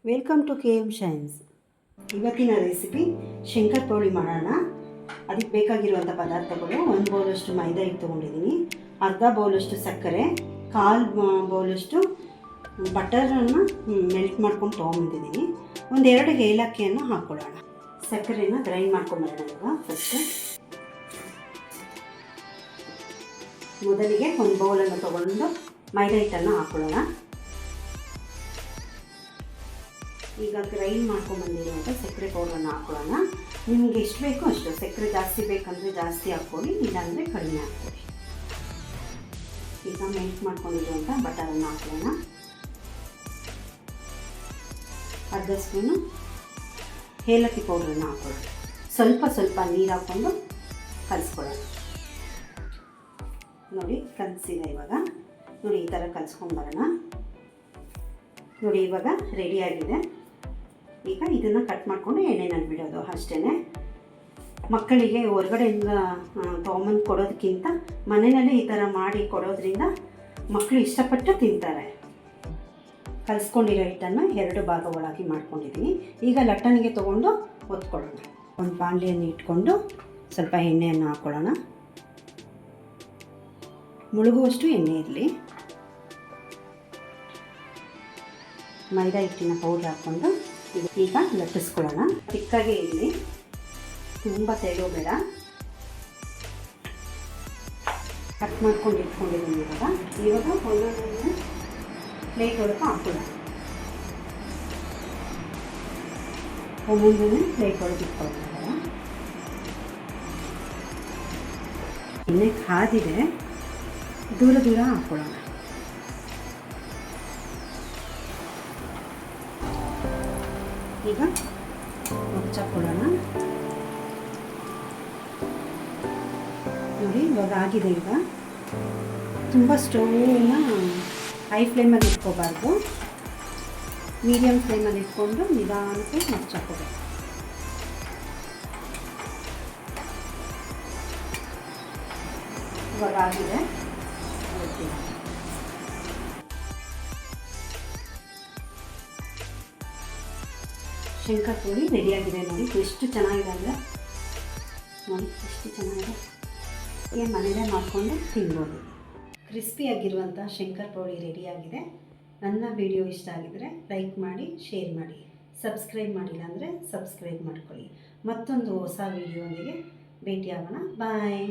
Welcome to K M shines. ಇವತ್ತಿನ recipe shankar poli ಮಾಡೋಣ. ಅದಕ್ಕೆ ಬೇಕಾಗಿರುವಂಥ ಪದಾರ್ಥಗಳು: 1 ಬೌಲಷ್ಟು ಮೈದಾ ಹಿಟ್ಟು ತೊಗೊಂಡಿದ್ದೀನಿ, ಅರ್ಧ ಬೌಲಷ್ಟು ಸಕ್ಕರೆ, 1/4 ಬೌಲಷ್ಟು ಬಟರನ್ನು ಮೆಲ್ಟ್ ಮಾಡ್ಕೊಂಡು ತೊಗೊಂಡಿದ್ದೀನಿ, 1-2 ಏಲಕ್ಕಿಯನ್ನು ಹಾಕ್ಕೊಳ್ಳೋಣ. ಸಕ್ಕರೆನ ಗ್ರೈಂಡ್ ಮಾಡ್ಕೊಂಬರೋಣ. ಇವಾಗ ಫಸ್ಟ್ ಮೊದಲಿಗೆ 1 ಬೌಲನ್ನು ತೊಗೊಂಡು ಮೈದಾ ಹಿಟ್ಟನ್ನು ಹಾಕ್ಕೊಳ್ಳೋಣ. ಈಗ ಗ್ರೈಂಡ್ ಮಾಡ್ಕೊಂಡ್ಬಂದಿರುವಂಥ ಸಕ್ಕರೆ ಪೌಡರನ್ನು ಹಾಕ್ಕೊಳ್ಳೋಣ. ನಿಮ್ಗೆ ಎಷ್ಟು ಬೇಕೋ ಅಷ್ಟು, ಸಕ್ಕರೆ ಜಾಸ್ತಿ ಬೇಕಂದರೆ ಜಾಸ್ತಿ ಹಾಕ್ಕೊಳ್ಳಿ, ಇಲ್ಲಾಂದರೆ ಕಡಿಮೆ ಹಾಕ್ಕೊಳ್ಳಿ. ಈಗ ಮೆಲ್ಟ್ ಮಾಡ್ಕೊಂಡಿರುವಂಥ ಬಟರನ್ನು ಹಾಕ್ಕೊಳ್ಳೋಣ. ಅರ್ಧ ಸ್ಪೂನು ಏಲಕ್ಕಿ ಪೌಡ್ರನ್ನು ಹಾಕ್ಕೊಳ್ಳೋಣ. ಸ್ವಲ್ಪ ನೀರು ಹಾಕ್ಕೊಂಡು ಕಲಿಸ್ಕೊಳ್ಳೋಣ. ನೋಡಿ ಕಲಿಸಿದೆ. ಇವಾಗ ನೋಡಿ ಈ ಥರ ಕಲಿಸ್ಕೊಂಡ್ಬರೋಣ. ನೋಡಿ ಇವಾಗ ರೆಡಿಯಾಗಿದೆ. ಈಗ ಇದನ್ನು ಕಟ್ ಮಾಡಿಕೊಂಡು ಎಣ್ಣೆನಲ್ಲಿ ಬಿಡೋದು ಅಷ್ಟೇ. ಮಕ್ಕಳಿಗೆ ಹೊರಗಡೆಯಿಂದ ತೊಗೊಂಬಂದು ಕೊಡೋದಕ್ಕಿಂತ ಮನೆಯಲ್ಲೇ ಈ ಥರ ಮಾಡಿ ಕೊಡೋದ್ರಿಂದ ಮಕ್ಕಳು ಇಷ್ಟಪಟ್ಟು ತಿಂತಾರೆ. ಕಲಿಸ್ಕೊಂಡಿರೋ ಹಿಟ್ಟನ್ನು 2 ಭಾಗಗಳಾಗಿ ಮಾಡ್ಕೊಂಡಿದ್ದೀನಿ. ಈಗ ಲಟ್ಟಣಿಗೆ ತೊಗೊಂಡು ಒತ್ಕೊಳ್ಳೋಣ. ಒಂದು ಬಾಣಲೆಯನ್ನು ಇಟ್ಕೊಂಡು ಸ್ವಲ್ಪ ಎಣ್ಣೆಯನ್ನು ಹಾಕ್ಕೊಳ್ಳೋಣ. ಮುಳುಗುವಷ್ಟು ಎಣ್ಣೆ ಇರಲಿ. ಮೈದಾ ಹಿಟ್ಟಿನ ಪೌಡ್ರ್ ಹಾಕ್ಕೊಂಡು ಈಗ ಲಟ್ಟಿಸ್ಕೊಳ್ಳೋಣ. ಚಿಕ್ಕಾಗೆ ಇರಲಿ, ತುಂಬ ತೆಳು ಬೇಡ. ಕಟ್ ಮಾಡ್ಕೊಂಡು ಇಟ್ಕೊಂಡಿದ್ದೀನಿ. ಇವಾಗ ಒಂದೊಂದನ್ನು ಪ್ಲೇಟ್ ಒಳಗೆ ಹಾಕ್ಕೊಳ್ಳೋಣ. ಒಂದೊಂದನ್ನು ಪ್ಲೇಟ್ ಒಳಗೆ ಇಟ್ಕೊಳ್ಳೋಣ. ಎಣ್ಣೆ ಕಾದಿದೆ, ದೂರ ಹಾಕ್ಕೊಳ್ಳೋಣ. ಈಗ ಮುಚ್ಚಾಕೊಳ್ಳೋಣ. ನೋಡಿ ಇವಾಗ ಆಗಿದೆ. ಈಗ ತುಂಬ ಸ್ಟೌವನ್ನ ಹೈ ಫ್ಲೇಮಲ್ಲಿ ಇಟ್ಕೋಬಾರ್ದು, ಮೀಡಿಯಮ್ ಫ್ಲೇಮಲ್ಲಿ ಇಟ್ಕೊಂಡು ನಿಧಾನಕ್ಕೆ ಮುಚ್ಚಾಕೋಬೇಕು. ಇವಾಗ ಆಗಿದೆ. ಶಂಕರ್ ಪೋಳಿ ರೆಡಿಯಾಗಿದೆ. ನೋಡಿ ಎಷ್ಟು ಚೆನ್ನಾಗಿದೆ ಅಂದರೆ, ನೋಡಿ ಎಷ್ಟು ಚೆನ್ನಾಗಿದೆ. ಏನು ಮನೆಯಲ್ಲೇ ಮಾಡಿಕೊಂಡು ತಿನ್ಬೋದು. ಕ್ರಿಸ್ಪಿಯಾಗಿರುವಂಥ ಶಂಕರ್ ಪೋಳಿ ರೆಡಿಯಾಗಿದೆ. ನನ್ನ ವಿಡಿಯೋ ಇಷ್ಟ ಆಗಿದರೆ ಲೈಕ್ ಮಾಡಿ, ಶೇರ್ ಮಾಡಿ. ಸಬ್ಸ್ಕ್ರೈಬ್ ಮಾಡಿಲ್ಲ ಅಂದರೆ ಸಬ್ಸ್ಕ್ರೈಬ್ ಮಾಡ್ಕೊಳ್ಳಿ. ಮತ್ತೊಂದು ಹೊಸ ವಿಡಿಯೋಂದಿಗೆ ಭೇಟಿಯಾಗೋಣ. ಬಾಯ್.